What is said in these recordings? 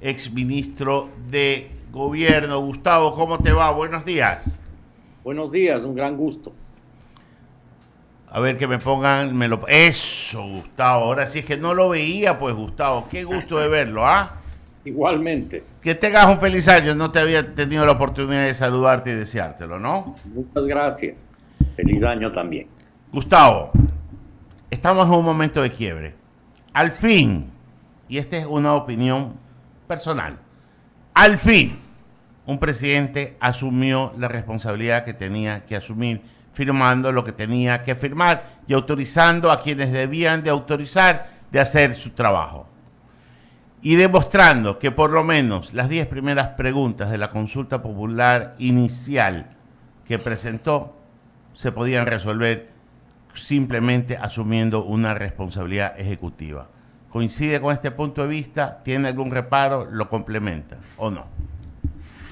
exministro de Gobierno. Gustavo, ¿cómo te va? Buenos días. Buenos días, un gran gusto. A ver que me pongan, Eso, Gustavo. Ahora sí es que no lo veía, pues, Gustavo. Qué gusto de verlo, ¿ah? Igualmente, Que tengas un feliz año. No te había tenido la oportunidad de saludarte y deseártelo, ¿no? muchas gracias. Feliz año también. Gustavo, estamos en un momento de quiebre. Al fin, y esta es una opinión personal, al fin un presidente asumió la responsabilidad que tenía que asumir, firmando lo que tenía que firmar y autorizando a quienes debían de autorizar de hacer su trabajo. Y demostrando que por lo menos las 10 primeras preguntas de la consulta popular inicial que presentó se podían resolver simplemente asumiendo una responsabilidad ejecutiva. ¿Coincide con este punto de vista? ¿Tiene algún reparo? ¿Lo complementa o no?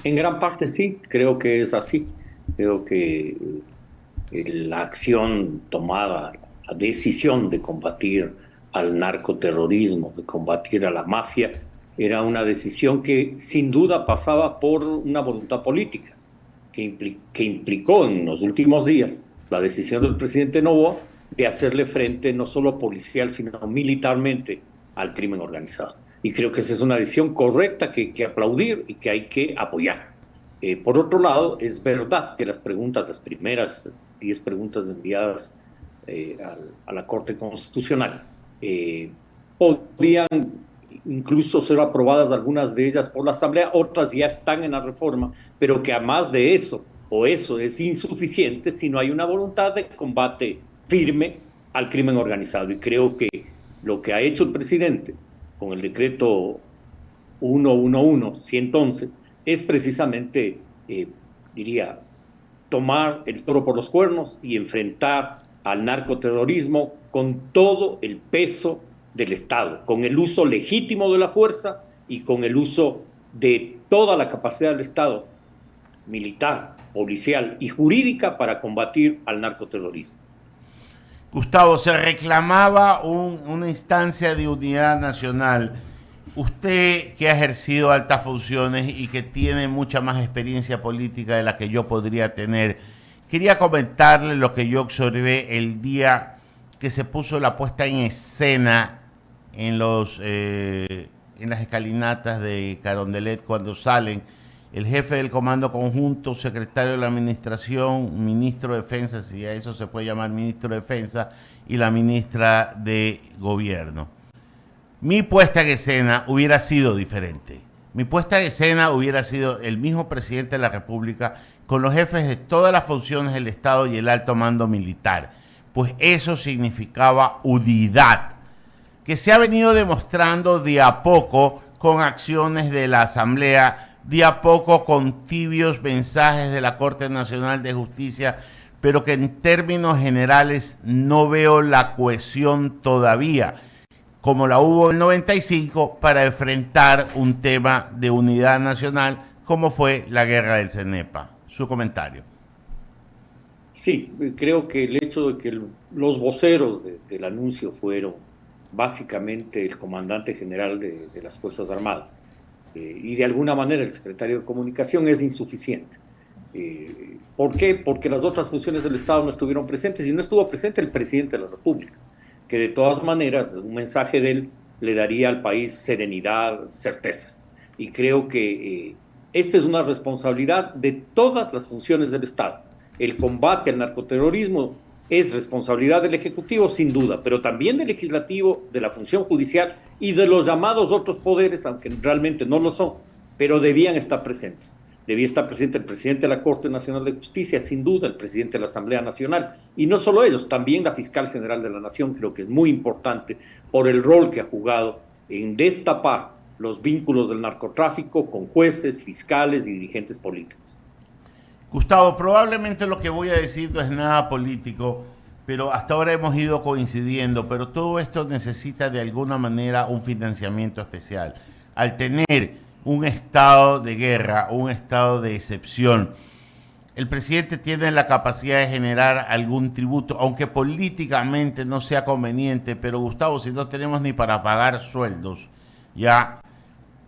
En gran parte sí, creo que es así. Creo que la acción tomada, la decisión de combatir al narcoterrorismo, de combatir a la mafia, era una decisión que sin duda pasaba por una voluntad política, que implicó en los últimos días la decisión del presidente Noboa de hacerle frente no solo policial, sino militarmente al crimen organizado. Y creo que esa es una decisión correcta que hay que aplaudir y que hay que apoyar. Por otro lado, es verdad que las preguntas, las primeras 10 preguntas enviadas a la Corte Constitucional, podrían incluso ser aprobadas algunas de ellas por la Asamblea, otras ya están en la reforma, pero que además de eso, o eso es insuficiente si no hay una voluntad de combate firme al crimen organizado. Y creo que lo que ha hecho el presidente con el decreto 111 es precisamente, diría, tomar el toro por los cuernos y enfrentar al narcoterrorismo con todo el peso del Estado, con el uso legítimo de la fuerza y con el uso de toda la capacidad del Estado, militar, policial y jurídica para combatir al narcoterrorismo. Gustavo, se reclamaba una instancia de unidad nacional. Usted que ha ejercido altas funciones y que tiene mucha más experiencia política de la que yo podría tener, quería comentarle lo que yo observé el día que se puso la puesta en escena en las escalinatas de Carondelet cuando salen el jefe del Comando Conjunto, secretario de la Administración, ministro de Defensa, si a eso se puede llamar ministro de Defensa, y la ministra de Gobierno. Mi puesta en escena hubiera sido diferente. Mi puesta en escena hubiera sido el mismo presidente de la República con los jefes de todas las funciones del Estado y el alto mando militar, pues eso significaba unidad, que se ha venido demostrando de a poco con acciones de la Asamblea, de a poco con tibios mensajes de la Corte Nacional de Justicia, pero que en términos generales no veo la cohesión todavía, como la hubo en el 95, para enfrentar un tema de unidad nacional como fue la guerra del CENEPA. Su comentario. Sí, creo que el hecho de que los voceros del anuncio fueron básicamente el comandante general de las Fuerzas Armadas y de alguna manera el secretario de Comunicación es insuficiente. ¿Por qué? Porque las otras funciones del Estado no estuvieron presentes y no estuvo presente el presidente de la República, que de todas maneras un mensaje de él le daría al país serenidad, certezas. Y creo que esta es una responsabilidad de todas las funciones del Estado. El combate al narcoterrorismo es responsabilidad del Ejecutivo, sin duda, pero también del Legislativo, de la función judicial y de los llamados otros poderes, aunque realmente no lo son, pero debían estar presentes. Debía estar presente el presidente de la Corte Nacional de Justicia, sin duda, el presidente de la Asamblea Nacional, y no solo ellos, también la fiscal general de la Nación, creo que es muy importante por el rol que ha jugado en destapar los vínculos del narcotráfico con jueces, fiscales y dirigentes políticos. Gustavo, probablemente lo que voy a decir no es nada político, pero hasta ahora hemos ido coincidiendo, pero todo esto necesita de alguna manera un financiamiento especial. Al tener un estado de guerra, un estado de excepción, el presidente tiene la capacidad de generar algún tributo, aunque políticamente no sea conveniente, pero Gustavo, si no tenemos ni para pagar sueldos, ya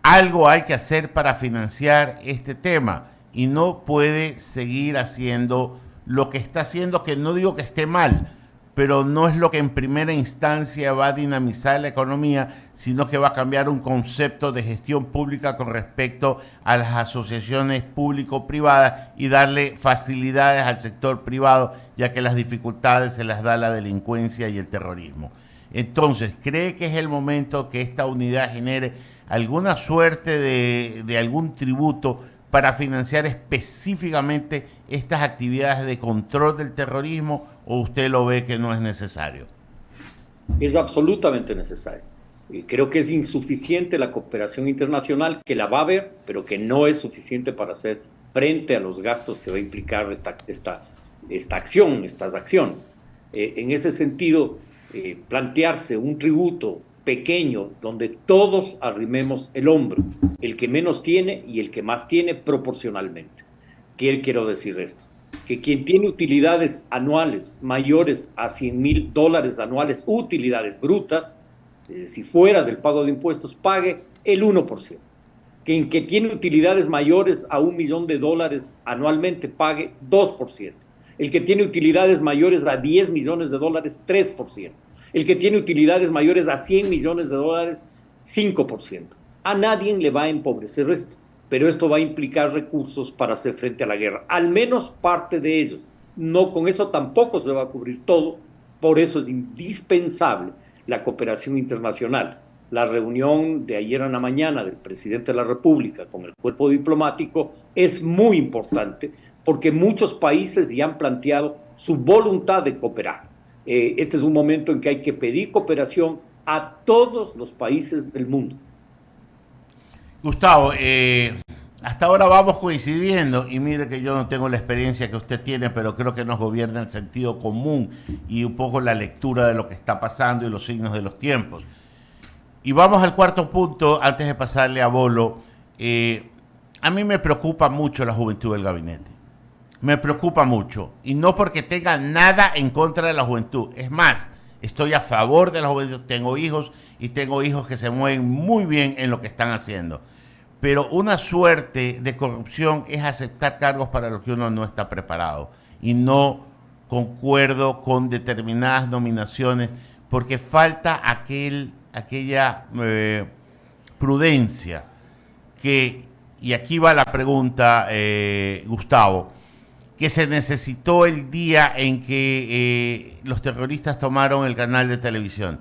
algo hay que hacer para financiar este tema y no puede seguir haciendo lo que está haciendo, que no digo que esté mal, pero no es lo que en primera instancia va a dinamizar la economía, sino que va a cambiar un concepto de gestión pública con respecto a las asociaciones público-privadas y darle facilidades al sector privado, ya que las dificultades se las da la delincuencia y el terrorismo. Entonces, ¿cree que es el momento que esta unidad genere alguna suerte de algún tributo para financiar específicamente estas actividades de control del terrorismo, o usted lo ve que no es necesario? Es absolutamente necesario. Creo que es insuficiente la cooperación internacional, que la va a haber, pero que no es suficiente para hacer frente a los gastos que va a implicar esta acción, estas acciones. En ese sentido, plantearse un tributo pequeño donde todos arrimemos el hombro, el que menos tiene y el que más tiene proporcionalmente. ¿Qué quiero decir esto? Que quien tiene utilidades anuales mayores a $100,000 anuales, utilidades brutas, si fuera del pago de impuestos, pague el 1%. Quien que tiene utilidades mayores a $1,000,000 anualmente pague 2%. El que tiene utilidades mayores a $10,000,000, 3%. El que tiene utilidades mayores a $100,000,000, 5%. A nadie le va a empobrecer esto, pero esto va a implicar recursos para hacer frente a la guerra, al menos parte de ellos. No, con eso tampoco se va a cubrir todo, por eso es indispensable la cooperación internacional. La reunión de ayer en la mañana del presidente de la República con el cuerpo diplomático es muy importante porque muchos países ya han planteado su voluntad de cooperar. Este es un momento en que hay que pedir cooperación a todos los países del mundo. Gustavo, hasta ahora vamos coincidiendo y mire que yo no tengo la experiencia que usted tiene, pero creo que nos gobierna el sentido común y un poco la lectura de lo que está pasando y los signos de los tiempos. Y vamos al cuarto punto, antes de pasarle a Bolo. A mí me preocupa mucho la juventud del gabinete. Me preocupa mucho. Y no porque tenga nada en contra de la juventud. Es más, estoy a favor de la juventud. Tengo hijos y tengo hijos que se mueven muy bien en lo que están haciendo. Pero una suerte de corrupción es aceptar cargos para los que uno no está preparado. Y no concuerdo con determinadas nominaciones porque falta aquella prudencia que, y aquí va la pregunta, Gustavo, que se necesitó el día en que los terroristas tomaron el canal de televisión.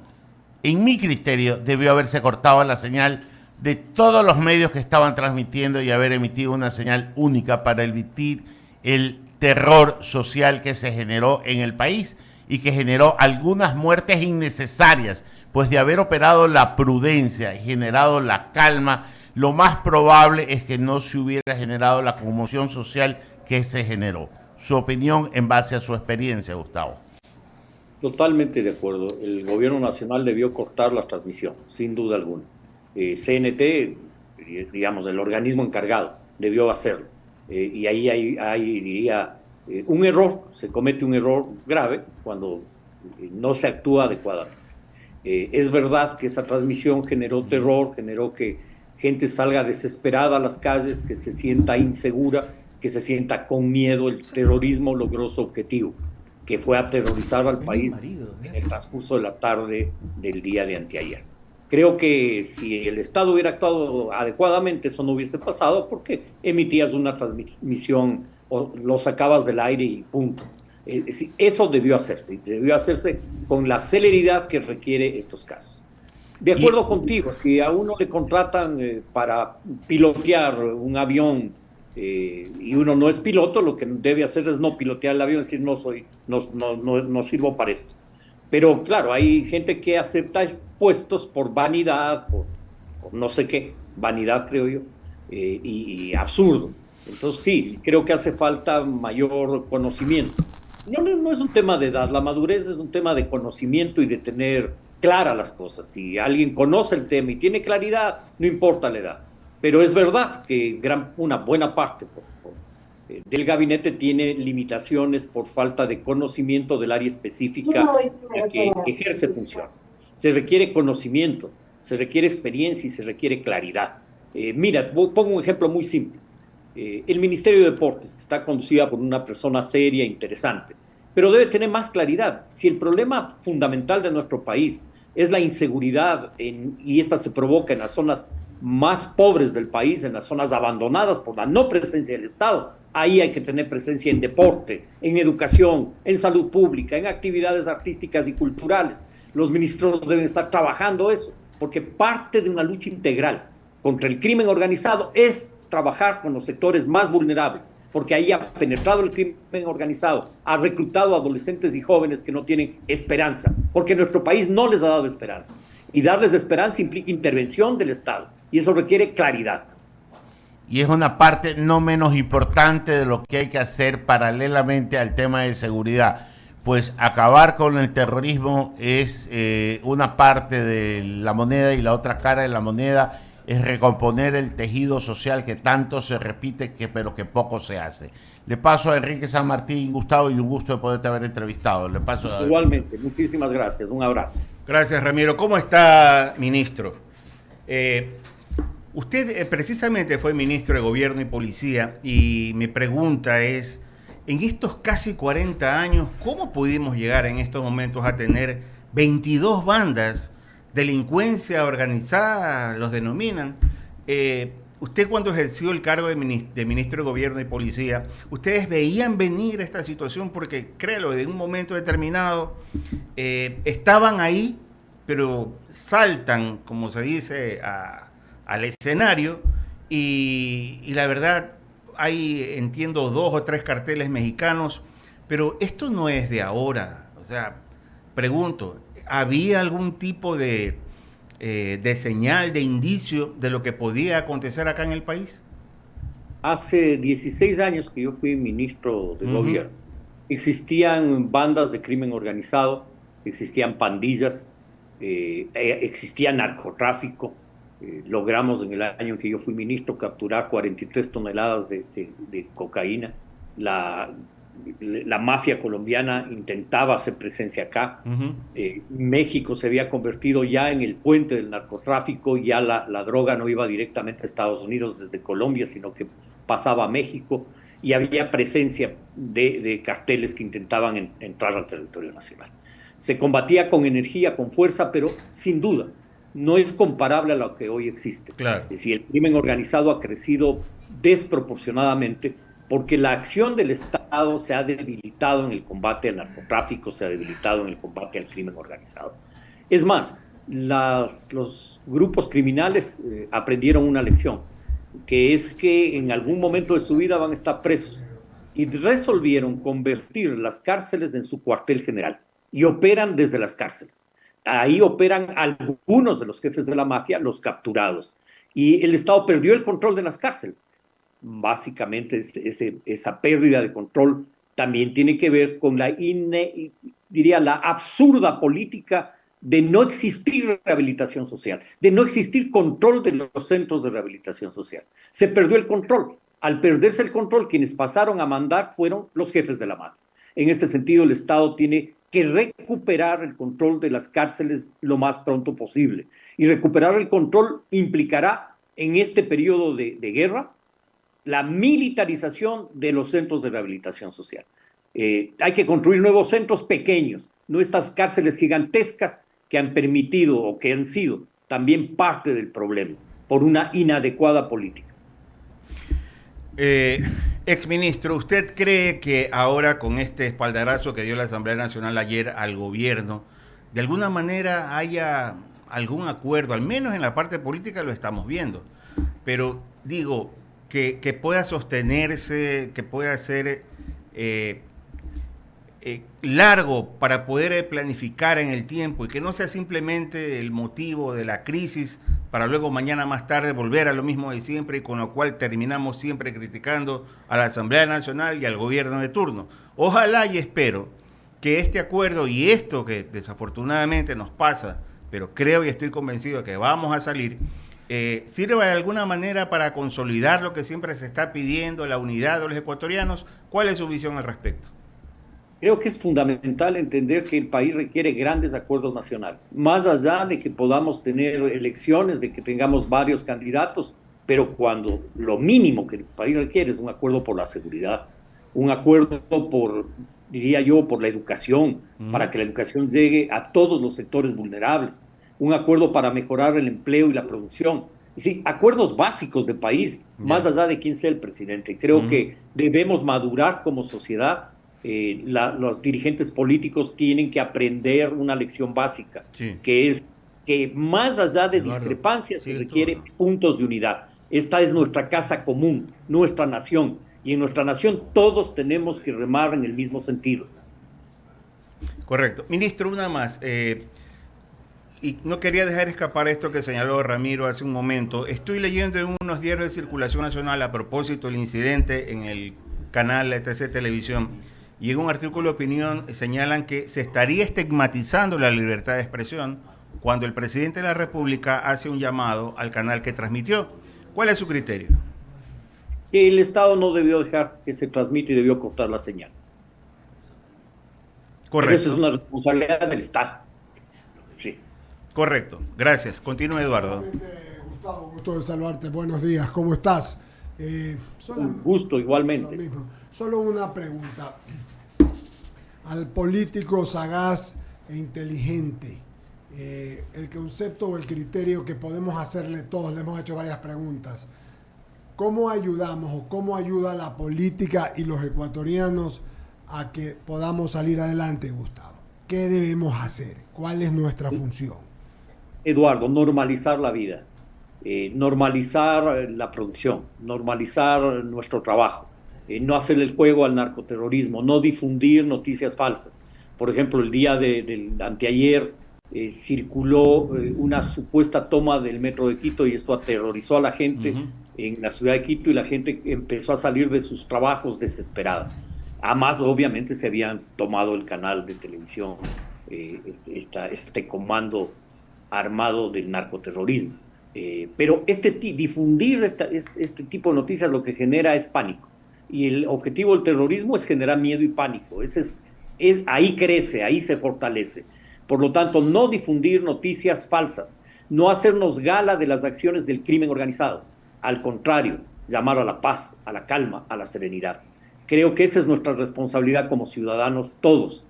En mi criterio, debió haberse cortado la señal de todos los medios que estaban transmitiendo y haber emitido una señal única para evitar el terror social que se generó en el país y que generó algunas muertes innecesarias, pues de haber operado la prudencia y generado la calma, lo más probable es que no se hubiera generado la conmoción social que se generó. Su opinión en base a su experiencia, Gustavo. Totalmente de acuerdo. El gobierno nacional debió cortar la transmisión, sin duda alguna. CNT, digamos, el organismo encargado, debió hacerlo. Y ahí hay diría, un error, se comete un error grave cuando no se actúa adecuadamente. Es verdad que esa transmisión generó terror, generó que gente salga desesperada a las calles, que se sienta insegura, que se sienta con miedo. El terrorismo logró su objetivo, que fue aterrorizar al país en el transcurso de la tarde del día de anteayer. Creo que si el Estado hubiera actuado adecuadamente, eso no hubiese pasado, porque emitías una transmisión o lo sacabas del aire y punto. Eso debió hacerse con la celeridad que requiere estos casos. De acuerdo contigo, si a uno le contratan para pilotear un avión y uno no es piloto, lo que debe hacer es no pilotear el avión, es decir, no sirvo para esto. Pero claro, hay gente que acepta puestos por vanidad, por no sé qué, vanidad creo yo, y absurdo. Entonces sí, creo que hace falta mayor conocimiento. No es un tema de edad, la madurez es un tema de conocimiento y de tener claras las cosas. Si alguien conoce el tema y tiene claridad, no importa la edad. Pero es verdad que una buena parte del gabinete tiene limitaciones por falta de conocimiento del área específica que ejerce funciones. Se requiere conocimiento, se requiere experiencia y se requiere claridad. Mira, pongo un ejemplo muy simple. El Ministerio de Deportes, que está conducida por una persona seria, interesante, pero debe tener más claridad. Si el problema fundamental de nuestro país es la inseguridad y esta se provoca en las zonas más pobres del país, en las zonas abandonadas por la no presencia del Estado, ahí hay que tener presencia en deporte, en educación, en salud pública, en actividades artísticas y culturales. Los ministros deben estar trabajando eso, porque parte de una lucha integral contra el crimen organizado es trabajar con los sectores más vulnerables, porque ahí ha penetrado el crimen organizado, ha reclutado adolescentes y jóvenes que no tienen esperanza, porque nuestro país no les ha dado esperanza. Y darles esperanza implica intervención del Estado, y eso requiere claridad. Y es una parte no menos importante de lo que hay que hacer paralelamente al tema de seguridad. Pues acabar con el terrorismo es una parte de la moneda, y la otra cara de la moneda es recomponer el tejido social que tanto se repite, pero que poco se hace. Le paso a Enrique San Martín, Gustavo, y un gusto de poderte haber entrevistado. Le paso a... Igualmente, muchísimas gracias, un abrazo. Gracias, Ramiro. ¿Cómo está, ministro? Usted precisamente fue ministro de Gobierno y Policía, y mi pregunta es, en estos casi 40 años, ¿cómo pudimos llegar en estos momentos a tener 22 bandas, delincuencia organizada, los denominan? Usted, cuando ejerció el cargo de ministro de Gobierno y Policía, ¿ustedes veían venir esta situación? Porque, créalo, en un momento determinado estaban ahí, pero saltan, como se dice, al escenario, y la verdad, hay, entiendo, 2 o 3 carteles mexicanos, pero esto no es de ahora. O sea, pregunto, ¿había algún tipo de señal, de indicio de lo que podía acontecer acá en el país? Hace 16 años que yo fui ministro de gobierno. Existían bandas de crimen organizado, existían pandillas, existía narcotráfico. Logramos en el año en que yo fui ministro capturar 43 toneladas de cocaína. La mafia colombiana intentaba hacer presencia acá. México se había convertido ya en el puente del narcotráfico, ya la droga no iba directamente a Estados Unidos desde Colombia, sino que pasaba a México, y había presencia de carteles que intentaban entrar al territorio nacional. Se combatía con energía, con fuerza, pero sin duda no es comparable a lo que hoy existe. Claro. Es decir, el crimen organizado ha crecido desproporcionadamente porque la acción del Estado se ha debilitado en el combate al narcotráfico, se ha debilitado en el combate al crimen organizado. Es más, los grupos criminales aprendieron una lección, que es que en algún momento de su vida van a estar presos, y resolvieron convertir las cárceles en su cuartel general, y operan desde las cárceles. Ahí operan algunos de los jefes de la mafia, los capturados, y el Estado perdió el control de las cárceles. Básicamente esa pérdida de control también tiene que ver con la absurda política de no existir rehabilitación social, de no existir control de los centros de rehabilitación social. Se perdió el control. Al perderse el control, quienes pasaron a mandar fueron los jefes de la mafia. En este sentido, el Estado tiene que recuperar el control de las cárceles lo más pronto posible. Y recuperar el control implicará, en este periodo de guerra, la militarización de los centros de rehabilitación social. Hay que construir nuevos centros pequeños, no estas cárceles gigantescas que han permitido o que han sido también parte del problema por una inadecuada política. Exministro, ¿usted cree que ahora, con este espaldarazo que dio la Asamblea Nacional ayer al gobierno, de alguna manera haya algún acuerdo? Al menos en la parte política lo estamos viendo, pero digo, que pueda sostenerse, que pueda ser largo para poder planificar en el tiempo, y que no sea simplemente el motivo de la crisis para luego mañana más tarde volver a lo mismo de siempre, y con lo cual terminamos siempre criticando a la Asamblea Nacional y al gobierno de turno. Ojalá y espero que este acuerdo y esto que desafortunadamente nos pasa, pero creo y estoy convencido de que vamos a salir, sirva de alguna manera para consolidar lo que siempre se está pidiendo, la unidad de los ecuatorianos. ¿Cuál es su visión al respecto? Creo que es fundamental entender que el país requiere grandes acuerdos nacionales. Más allá de que podamos tener elecciones, de que tengamos varios candidatos, pero cuando lo mínimo que el país requiere es un acuerdo por la seguridad, un acuerdo por, diría yo, por la educación, para que la educación llegue a todos los sectores vulnerables, un acuerdo para mejorar el empleo y la producción. Es decir, acuerdos básicos de país, más allá de quién sea el presidente. Creo que debemos madurar como sociedad. Los dirigentes políticos tienen que aprender una lección básica, que es que más allá de discrepancias se requieren puntos de unidad. Esta es nuestra casa común, nuestra nación, y en nuestra nación todos tenemos que remar en el mismo sentido. Correcto. Ministro, una más. Y no quería dejar escapar esto que señaló Ramiro hace un momento. Estoy leyendo en unos diarios de circulación nacional a propósito del incidente en el canal ETC Televisión, y en un artículo de opinión señalan que se estaría estigmatizando la libertad de expresión cuando el presidente de la República hace un llamado al canal que transmitió. ¿Cuál es su criterio? El Estado no debió dejar que se transmita y debió cortar la señal. Correcto. Pero eso es una responsabilidad del Estado. Sí. Correcto. Gracias. Continúa, Eduardo. Gustavo, gusto de saludarte. Buenos días. ¿Cómo estás? Un gusto, igualmente. Solo una pregunta. Al político sagaz e inteligente, el concepto o el criterio que podemos hacerle todos, le hemos hecho varias preguntas. ¿Cómo ayudamos o cómo ayuda la política y los ecuatorianos a que podamos salir adelante, Gustavo? ¿Qué debemos hacer? ¿Cuál es nuestra función? Eduardo, normalizar la vida, normalizar la producción, normalizar nuestro trabajo, no hacer el juego al narcoterrorismo, no difundir noticias falsas. Por ejemplo, el día del anteayer circuló una supuesta toma del metro de Quito y esto aterrorizó a la gente en la ciudad de Quito y la gente empezó a salir de sus trabajos desesperada. Además, obviamente, se habían tomado el canal de televisión, este comando armado del narcoterrorismo. Pero difundir este tipo de noticias lo que genera es pánico. Y el objetivo del terrorismo es generar miedo y pánico. Ahí crece, ahí se fortalece. Por lo tanto, no difundir noticias falsas, no hacernos gala de las acciones del crimen organizado. Al contrario, llamar a la paz, a la calma, a la serenidad. Creo que esa es nuestra responsabilidad como ciudadanos todos.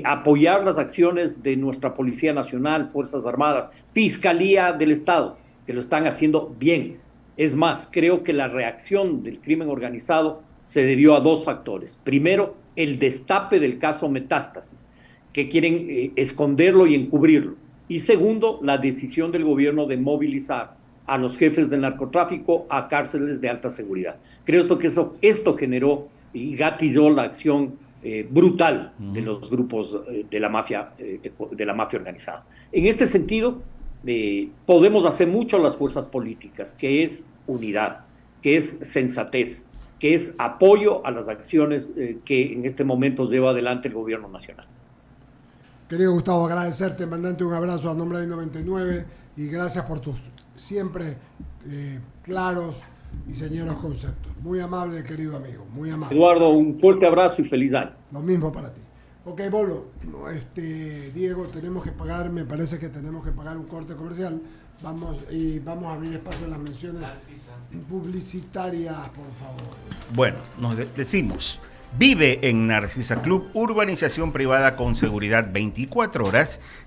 Apoyar las acciones de nuestra Policía Nacional, Fuerzas Armadas, Fiscalía del Estado, que lo están haciendo bien. Es más, creo que la reacción del crimen organizado se debió a dos factores. Primero, el destape del caso Metástasis, que quieren esconderlo y encubrirlo. Y segundo, la decisión del gobierno de movilizar a los jefes del narcotráfico a cárceles de alta seguridad. Creo que esto generó y gatilló la acción brutal de los grupos de la mafia organizada. En este sentido, podemos hacer mucho las fuerzas políticas, que es unidad, que es sensatez, que es apoyo a las acciones que en este momento lleva adelante el gobierno nacional. Querido Gustavo, agradecerte, mandarte un abrazo a nombre de 99 y gracias por tus siempre claros y señeros conceptos. Muy amable, querido amigo, muy amable. Eduardo, un fuerte abrazo y feliz año. Lo mismo para ti. Ok, Bolo, Diego, tenemos que pagar, me parece que tenemos que pagar un corte comercial. Vamos a abrir espacio en las menciones publicitarias, por favor. Bueno, nos decimos, vive en Narcisa Club, urbanización privada con seguridad 24 horas.